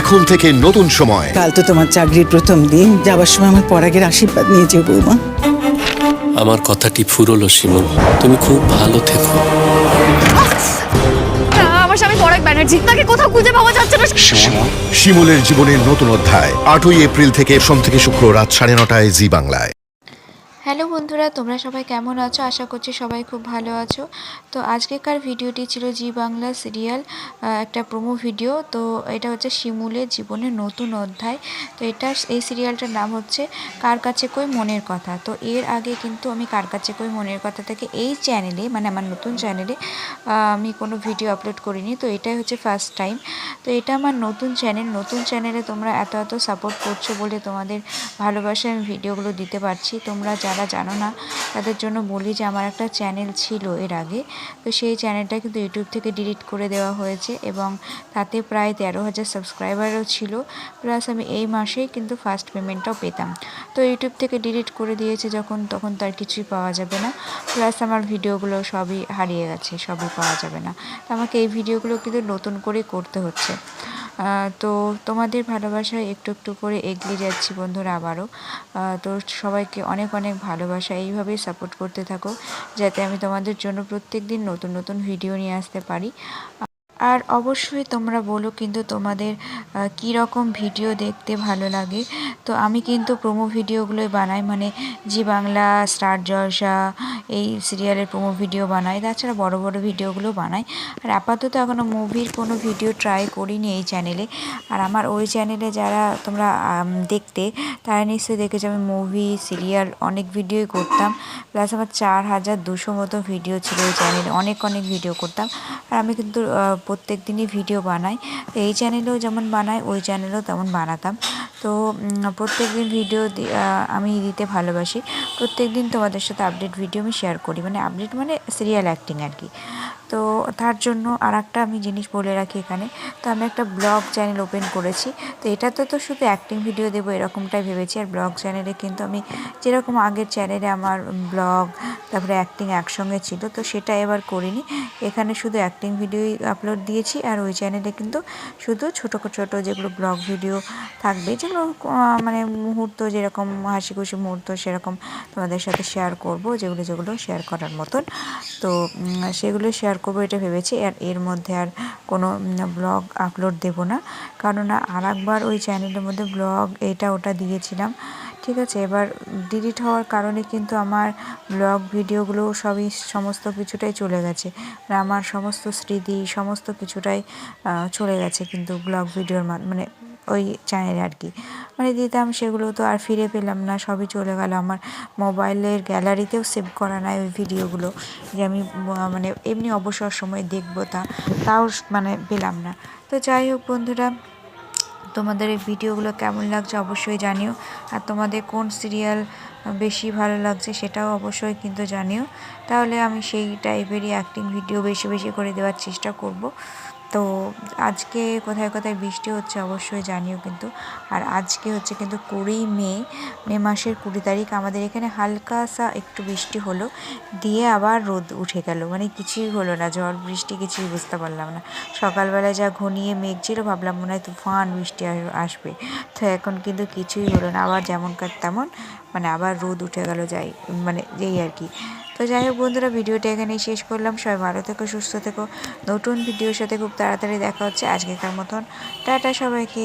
এখন থেকে নতুন সময়। কাল তো তোমার চাকরির প্রথম দিন, যাবার সময় আমার পরাগের আশীর্বাদ নিয়ে যে বৌমা। আমার কথাটি ফুরলো শিমুল, তুমি খুব ভালো থেকো। আমার স্বামী পরাগ ব্যানার্জি, তাকে কোথাও খুঁজে পাওয়া যাচ্ছে না। শিমুলের জীবনের নতুন অধ্যায় 8ই এপ্রিল থেকে সোম থেকে শুক্র রাত 9:30টায় জি বাংলায়। হ্যালো বন্ধুরা, তোমরা সবাই কেমন আছো? আশা করছি সবাই খুব ভালো আছো। তো আজকেকার ভিডিওটি ছিল জি বাংলা সিরিয়াল একটা প্রোমো ভিডিও। তো এটা হচ্ছে শিমুলের জীবনের নতুন অধ্যায়। তো এই সিরিয়ালটার নাম হচ্ছে কার কাছে কই মনের কথা। তো এর আগে কিন্তু আমি কার কাছে কই মনের কথা থেকে এই চ্যানেলে, মানে আমার নতুন চ্যানেলে আমি কোনো ভিডিও আপলোড করিনি। তো এটাই হচ্ছে ফার্স্ট টাইম। তো এটা আমার নতুন চ্যানেলে তোমরা এত সাপোর্ট করছো বলে তোমাদের ভালোবাসায় আমি ভিডিওগুলো দিতে পারছি। তোমরা যারা জানো না তাদের জন্য বলি যে আমার একটা চ্যানেল ছিল এর আগে। তো সেই চ্যানেলটা কিন্তু ইউটিউব থেকে ডিলিট করে দেওয়া হয়েছে এবং তাতে প্রায় 13,000 সাবস্ক্রাইবারও ছিল। প্লাস আমি এই মাসেই কিন্তু ফার্স্ট পেমেন্টটাও পেতাম। তো ইউটিউব থেকে ডিলিট করে দিয়েছে যখন, তখন তার কিছুই পাওয়া যাবে না। প্লাস আমার ভিডিওগুলো সবই হারিয়ে গেছে, সবই পাওয়া যাবে না। তো আমাকে এই ভিডিওগুলো কিন্তু নতুন করে করতে হচ্ছে। তো তোমাদের ভালোবাসায় একটু একটু করে এগিয়ে যাচ্ছি বন্ধুরা আবারও। তো সবাইকে অনেক অনেক ভালোবাসা, এইভাবেই সাপোর্ট করতে থাকো যাতে আমি তোমাদের জন্য প্রত্যেক দিন নতুন নতুন ভিডিও নিয়ে আসতে পারি। আর অবশ্যই তোমরা বলো কিন্তু তোমাদের কী রকম ভিডিও দেখতে ভালো লাগে। তো আমি কিন্তু প্রোমো ভিডিওগুলোই বানাই, মানে জি বাংলা, স্টার জলসা, এই সিরিয়ালের প্রোমো ভিডিও বানাই। তাছাড়া বড় বড় ভিডিওগুলো বানাই। আর আপাতত এখনও মুভির কোনো ভিডিও ট্রাই করিনি এই চ্যানেলে। আর আমার ওই চ্যানেলে যারা তোমরা দেখতে, তারা নিশ্চয়ই দেখেছো আমি মুভি, সিরিয়াল অনেক ভিডিওই করতাম। প্লাস আমার 4,200 মতো ভিডিও ছিল ওই চ্যানেলে, অনেক ভিডিও করতাম। আর আমি কিন্তু প্রত্যেক দিনই ভিডিও বানাই। তো এই চ্যানেলেও যেমন বানাই, ওই চ্যানেলেও তেমন বানাতাম। তো প্রত্যেক দিন ভিডিও আমি দিতে ভালোবাসি। প্রত্যেক দিন তোমাদের সাথে আপডেট ভিডিও আমি শেয়ার করি, মানে আপডেট মানে সিরিয়াল অ্যাক্টিং আর কি। তো তার জন্য আর একটা আমি জিনিস বলে রাখি এখানে, তো আমি একটা ব্লগ চ্যানেল ওপেন করেছি। তো এটাতে তো শুধু অ্যাক্টিং ভিডিও দেবো এরকমটাই ভেবেছি। আর ব্লগ চ্যানেলে কিন্তু আমি যেরকম আগের চ্যানেলে আমার ব্লগ তারপরে অ্যাক্টিং একসঙ্গে ছিল, তো সেটা এবার করিনি। এখানে শুধু অ্যাক্টিং ভিডিওই আপলোড দিয়েছি। আর ওই চ্যানেলে কিন্তু শুধু ছোটো যেগুলো ব্লগ ভিডিও থাকবে, যেগুলো মানে মুহূর্ত, যেরকম হাসি খুশি মুহূর্ত সেরকম তোমাদের সাথে শেয়ার করব, যেগুলো শেয়ার করার মতন। তো সেগুলো শেয়ার করবো এটা ভেবেছি। আর এর মধ্যে আর কোনো ব্লগ আপলোড দেব না, কারণ আর একবার ওই চ্যানেলের মধ্যে ব্লগ এটা ওটা দিয়েছিলাম, ঠিক আছে। এবার ডিলিট হওয়ার কারণে কিন্তু আমার ব্লগ ভিডিওগুলো সবই সমস্ত কিছুটাই চলে গেছে। আর আমার সমস্ত স্মৃতি সমস্ত কিছুটাই চলে গেছে কিন্তু ব্লগ ভিডিওর মানে ওই চ্যানেলে আর কি, মানে দিতাম, সেগুলো তো আর ফিরে পেলাম না, সবই চলে গেল। আমার মোবাইলের গ্যালারিতেও সেভ করা নাই ওই ভিডিওগুলো, যে আমি মানে এমনি অবসর সময় দেখবো তাও মানে পেলাম না। তো যাই হোক বন্ধুরা, তোমাদের এই ভিডিওগুলো কেমন লাগছে অবশ্যই জানিও। আর তোমাদের কোন সিরিয়াল বেশি ভালো লাগছে সেটাও অবশ্যই কিন্তু জানিও। তাহলে আমি সেই টাইপেরই অ্যাক্টিং ভিডিও বেশি বেশি করে দেওয়ার চেষ্টা করব। তো আজকে কোথায় কোথায় বৃষ্টি হচ্ছে অবশ্যই জানিও কিন্তু। আর আজকে হচ্ছে কিন্তু 20 মে মাসের 20 তারিখ। আমাদের এখানে হালকা সা একটু বৃষ্টি হলো, দিয়ে আবার রোদ উঠে গেল, মানে কিছুই হলো না, ঝড় বৃষ্টি কিছুই বুঝতে পারলাম না। সকালবেলায় যা ঘনিয়ে মেঘ ছিল, ভাবলাম মনে হয় তুফান বৃষ্টি আসবে। তো এখন কিন্তু কিছুই হলো না, আবার যেমনকার তেমন, মানে আবার রোদ উঠে গেল, মানে যেই আর কি। তো যাই হোক বন্ধুরা, ভিডিওটা এখানেই শেষ করলাম। সবাই ভালো থেকো, সুস্থ থেকো। নতুন ভিডিওর সাথে খুব তাড়াতাড়ি দেখা হচ্ছে। আজকেকার মতন টাটা সবাইকে।